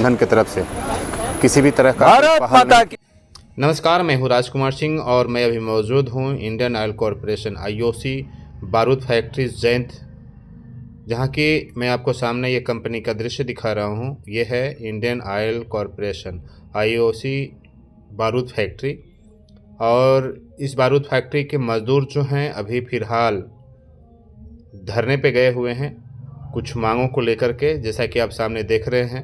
प्रबंधन की तरफ से किसी भी तरह का पहल नहीं। नमस्कार, मैं हूँ राजकुमार सिंह और मैं अभी मौजूद हूँ इंडियन ऑयल कॉरपोरेशन IOC बारूद फैक्ट्री जैंत, जहाँ की मैं आपको सामने ये कंपनी का दृश्य दिखा रहा हूँ। ये है इंडियन ऑयल कॉरपोरेशन IOC बारूद फैक्ट्री। और इस बारूद फैक्ट्री के मज़दूर जो हैं अभी फ़िलहाल धरने पे गए हुए हैं कुछ मांगों को लेकर के। जैसा कि आप सामने देख रहे हैं,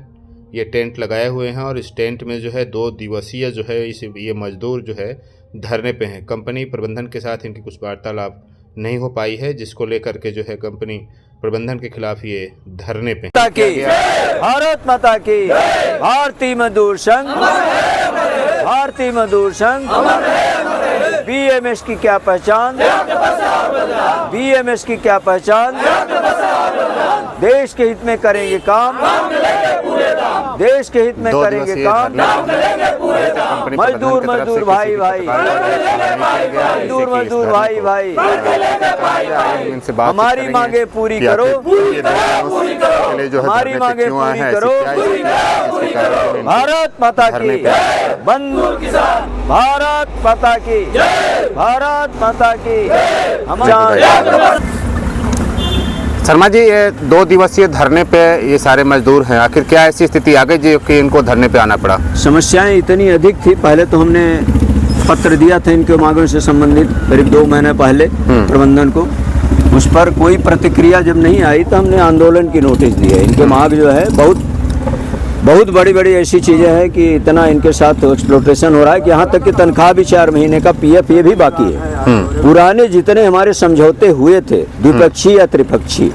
ये टेंट लगाए हुए हैं और इस टेंट में जो है 2 दिवसीय जो है ये मज़दूर जो है धरने पे हैं। कंपनी प्रबंधन के साथ इनकी कुछ वार्तालाप नहीं हो पाई है, जिसको लेकर के जो है कंपनी प्रबंधन के खिलाफ ये धरने पे। भारत माता की, भारतीय मजदूर संघ, भारतीय मजदूर संघ, BMS की क्या पहचान, BMS की क्या पहचान, देश के हित में करेंगे काम, देश के हित में करेंगे काम। मजदूर मजदूर भाई भाई, मजदूर मजदूर भाई भाई, हमारी मांगे पूरी करो, हमारी मांगे पूरी करो। भारत माता की बंद, भारत माता की, भारत माता की। शर्मा जी, ये 2 दिवसीय धरने पे ये सारे मजदूर हैं, आखिर क्या ऐसी स्थिति आ गई जो कि इनको धरने पे आना पड़ा? समस्याएं इतनी अधिक थी। पहले तो हमने पत्र दिया था इनके मांगों से संबंधित करीब 2 महीने पहले प्रबंधन को। उस पर कोई प्रतिक्रिया जब नहीं आई तो हमने आंदोलन की नोटिस दी है। इनके मांग जो है बहुत बड़ी बड़ी ऐसी चीज़ें हैं कि इतना इनके साथ एक्सप्लोटेशन हो रहा है कि यहाँ तक कि तनख्वाह भी 4 महीने का PF ये भी बाकी है। पुराने जितने हमारे समझौते हुए थे द्विपक्षीय या त्रिपक्षीय,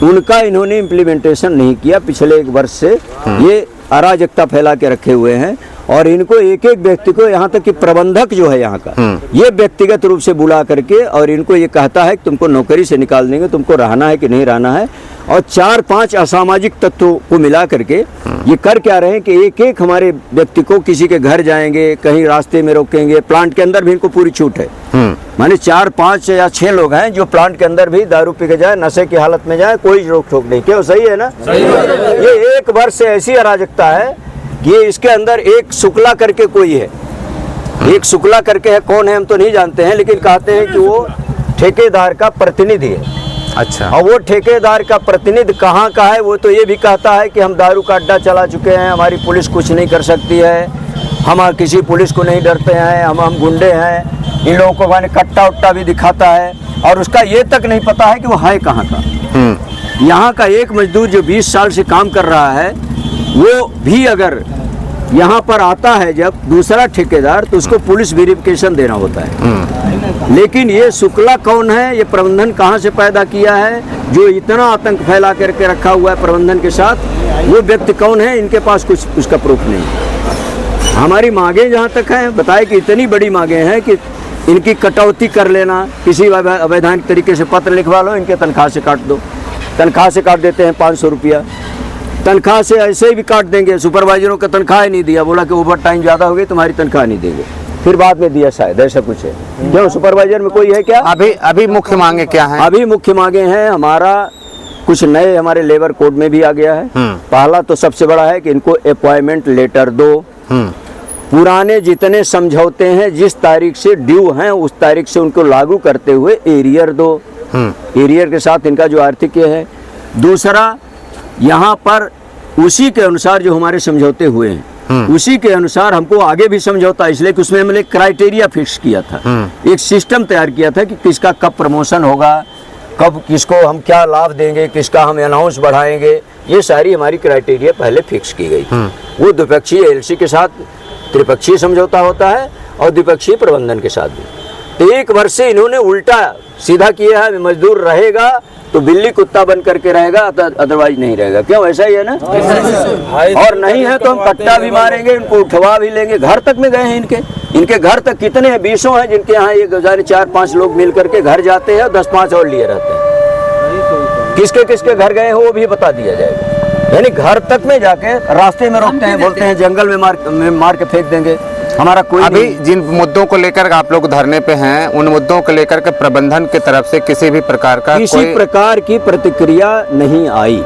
उनका इन्होंने इम्प्लीमेंटेशन नहीं किया। पिछले 1 वर्ष से ये अराजकता फैला के रखे हुए हैं और इनको एक एक व्यक्ति को, यहाँ तक कि प्रबंधक जो है यहाँ का, ये व्यक्तिगत रूप से बुला करके और इनको ये कहता है कि तुमको नौकरी से निकाल देंगे, तुमको रहना है कि नहीं रहना है। और 4-5 असामाजिक तत्वों को मिला करके ये कर क्या रहे हैं कि एक एक हमारे व्यक्ति को किसी के घर जाएंगे, कहीं रास्ते में रोकेंगे। प्लांट के अंदर भी इनको पूरी छूट है। माने 4-5 या 6 लोग हैं जो प्लांट के अंदर भी दारू पी के जाए, नशे की हालत में जाए, कोई रोक टोक नहीं। क्यों? सही है ना? ये 1 वर्ष से ऐसी अराजकता है कि इसके अंदर एक शुक्ला करके कोई है, एक शुक्ला करके है, कौन है हम तो नहीं जानते हैं, लेकिन कहते हैं कि वो ठेकेदार का प्रतिनिधि है। अच्छा। और वो ठेकेदार का प्रतिनिधि कहाँ का है? वो तो ये भी कहता है कि हम दारू का अड्डा चला चुके हैं, हमारी पुलिस कुछ नहीं कर सकती है, हम किसी पुलिस को नहीं डरते हैं, हम गुंडे हैं। इन लोगों को मैंने कट्टा उट्टा भी दिखाता है और उसका ये तक नहीं पता है कि वो है कहाँ का। यहाँ का एक मजदूर जो 20 साल से काम कर रहा है, वो भी अगर यहाँ पर आता है जब दूसरा ठेकेदार, तो उसको पुलिस वेरिफिकेशन देना होता है। लेकिन ये शुक्ला कौन है? ये प्रबंधन कहाँ से पैदा किया है जो इतना आतंक फैला करके रखा हुआ है प्रबंधन के साथ? वो व्यक्ति कौन है? इनके पास कुछ उसका प्रूफ नहीं। हमारी मांगे जहाँ तक हैं, बताए कि इतनी बड़ी मांगे हैं कि इनकी कटौती कर लेना, किसी अवैधानिक तरीके से पत्र लिखवा लो, इनके तनख्वाह से काट दो। तनख्वाह से काट देते हैं 500 रुपया, तनख्वाह से ऐसे ही भी काट देंगे। सुपरवाइजरों का तनख्वाह ही नहीं दिया, बोला कि ओवर टाइम ज़्यादा हो गई, तुम्हारी तनख्वाह नहीं देंगे। फिर बाद में दिया, शायद ऐसा कुछ है। क्यों? सुपरवाइजर में कोई है क्या? अभी मुख्य मांगे क्या हैं? अभी मुख्य मांगे हैं हमारा, कुछ नए हमारे लेबर कोड में भी आ गया है। पहला तो सबसे बड़ा है कि इनको अपॉइंटमेंट लेटर दो। पुराने जितने समझौते हैं जिस तारीख से ड्यू हैं उस तारीख से उनको लागू करते हुए एरियर दो। एरियर के साथ इनका जो आर्थिक है। दूसरा, यहाँ पर उसी के अनुसार जो हमारे समझौते हुए हैं उसी के अनुसार हमको आगे भी समझौता, इसलिए कि उसमें हमने क्राइटेरिया फिक्स किया था, एक सिस्टम तैयार किया था कि किसका कब प्रमोशन होगा, कब किसको हम क्या लाभ देंगे, किसका हम अनाउंस बढ़ाएंगे। ये सारी हमारी क्राइटेरिया पहले फिक्स की गई थी। वो द्विपक्षीय LC के साथ त्रिपक्षीय समझौता होता है और द्विपक्षीय प्रबंधन के साथ भी। तो 1 वर्ष से इन्होंने उल्टा सीधा किया है, मजदूर रहेगा तो बिल्ली कुत्ता बन करके रहेगा, अदरवाइज नहीं रहेगा। क्यों? ऐसा ही है ना? और नहीं है तो हम कट्टा भी मारेंगे, इनको उठवा भी लेंगे। घर तक में गए हैं इनके घर तक कितने हैं? 20 हैं जिनके यहाँ 4-5 लोग मिल करके घर जाते हैं और 10-5 और लिए रहते हैं। किसके किसके घर गए हैं वो भी बता दिया जाएगा। यानी घर तक में जाके रास्ते में रोकते हैं, बोलते हैं जंगल में मार के फेंक देंगे। हमारा कोई अभी जिन मुद्दों को लेकर आप लोग धरने पे हैं, उन मुद्दों को लेकर के प्रबंधन की तरफ से किसी भी प्रकार की प्रतिक्रिया नहीं आई।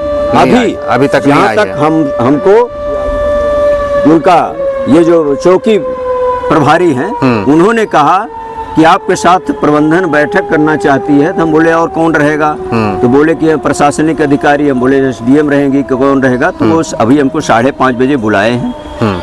अभी तक यहाँ तक हमको उनका ये जो चौकी प्रभारी हैं उन्होंने कहा कि आपके साथ प्रबंधन बैठक करना चाहती है। तो हम बोले और कौन रहेगा? तो बोले कि प्रशासनिक अधिकारी। हम बोले एसडीएम रहेंगी कि कौन रहेगा? तो वो अभी हमको 5:30 बजे बुलाए हैं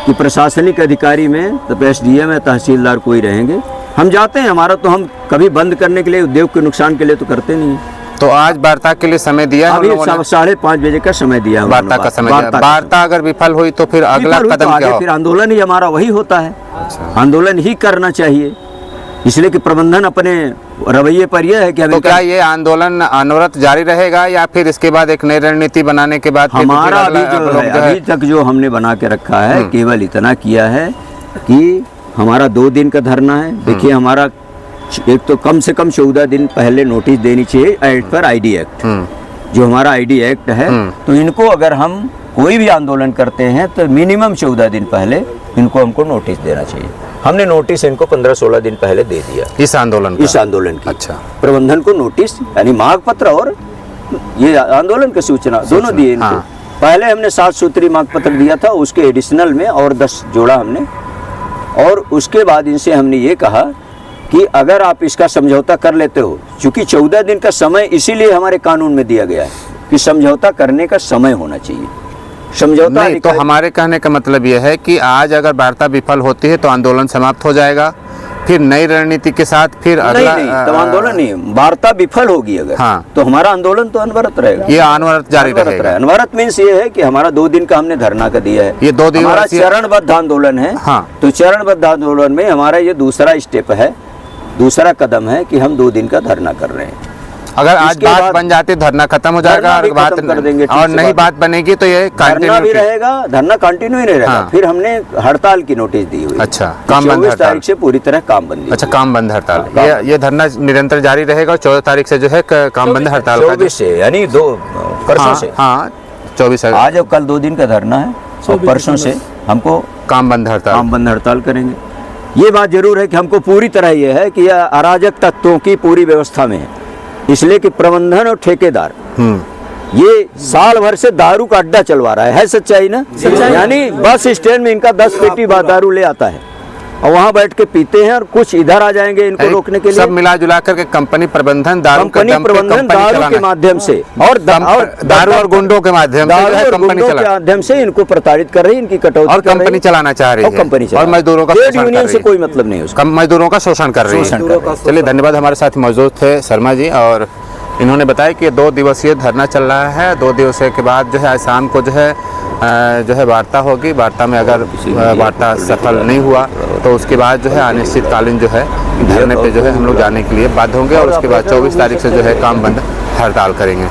कि प्रशासनिक अधिकारी में तो एसडीएम है, तहसीलदार कोई रहेंगे। हम जाते हैं, हमारा तो हम कभी बंद करने के लिए, उद्योग के नुकसान के लिए तो करते नहीं। तो आज वार्ता के लिए समय दिया है? अभी 5:30 बजे का समय दिया। वार्ता का समय दिया। वार्ता अगर विफल हुई तो फिर अगला कदम क्या? फिर आंदोलन ही हमारा वही होता है। आंदोलन ही करना चाहिए, इसलिए कि प्रबंधन अपने रवैये पर यह है कि तो क्या ये आंदोलन अनवरत जारी रहेगा या फिर इसके बाद एक नई रणनीति बनाने के बाद? हमारा अभी तक जो हमने बना के रखा है केवल इतना किया है कि हमारा 2 दिन का धरना है। देखिए हमारा एक तो कम से कम 14 दिन पहले नोटिस देनी चाहिए एज पर आईडी एक्ट। जो हमारा आईडी एक्ट है, तो इनको अगर हम कोई भी आंदोलन करते हैं तो मिनिमम 14 दिन पहले इनको हमको नोटिस देना चाहिए। हमने नोटिस इनको 15-16 दिन पहले दे दिया इस आंदोलन की। अच्छा, प्रबंधन को नोटिस यानी मांग पत्र और ये आंदोलन की सूचना दोनों दिए इनको। पहले हमने 7 सूत्री मांग पत्र दिया था, उसके एडिशनल में और 10 जोड़ा हमने। और उसके बाद इनसे हमने ये कहा कि अगर आप इसका समझौता कर लेते हो, क्योंकि 14 दिन का समय इसीलिए हमारे कानून में दिया गया है कि समझौता करने का समय होना चाहिए। समझौता नहीं, तो हमारे कहने का मतलब यह है कि आज अगर वार्ता विफल होती है तो आंदोलन समाप्त हो जाएगा, फिर नई रणनीति के साथ फिर अगला नहीं, तो आंदोलन नहीं, वार्ता विफल होगी अगर तो हमारा आंदोलन तो अनवरत रहेगा। ये अनवरत जारी रहेगा। अनवरत मीन्स ये है कि हमारा 2 दिन का हमने धरना का दिया है। ये 2 दिन हमारा चरणबद्ध आंदोलन है। तो चरणबद्ध आंदोलन में हमारा ये दूसरा स्टेप है, दूसरा कदम है कि हम 2 दिन का धरना कर रहे हैं। अगर आज बात बन जाती धरना खत्म हो जाएगा और बात कर देंगे, और नई बात बनेगी तो ये धरना भी रहेगा, धरना कंटिन्यू ही रहेगा। फिर हमने हड़ताल की नोटिस दी हुई। अच्छा, काम बंद 24 तारीख से पूरी तरह काम बंद। अच्छा, काम बंद हड़ताल। ये धरना निरंतर जारी रहेगा। 14 तारीख से जो है काम बंद हड़ताल 24 से यानी 2 परसों से। 24 आज और कल 2 दिन का धरना है और परसों से हमको काम बंद हड़ताल करेंगे। ये बात जरूर है कि हमको पूरी तरह ये है कि यह अराजक तत्वों की पूरी व्यवस्था में है, इसलिए कि प्रबंधन और ठेकेदार ये साल भर से दारू का अड्डा चलवा रहा है सच्चाई ना? यानी बस स्टैंड में इनका 10 पेटी दारू ले आता है और वहाँ बैठ के पीते हैं और कुछ इधर आ जाएंगे इनको रोकने के लिए। सब मिला जुला करके कंपनी प्रबंधन दारू के माध्यम से और दारू और गुंडों के माध्यम से इनको प्रताड़ित कर रही है, इनकी कटौती और कंपनी चलाना चाह रही है, कंपनी और मजदूरों का यूनियन से कोई मतलब नहीं है, मजदूरों का शोषण कर रही है। चलिए, धन्यवाद। हमारे साथ मौजूद थे शर्मा जी और इन्होंने बताया कि 2 दिवसीय धरना चल रहा है। 2 दिवसीय के बाद जो है शाम को जो है वार्ता होगी। वार्ता में अगर वार्ता सफल नहीं हुआ तो उसके बाद जो है अनिश्चितकालीन जो है धरने पे जो है हम लोग जाने के लिए बाध्य होंगे और उसके बाद 24 तारीख से जो है काम बंद हड़ताल करेंगे।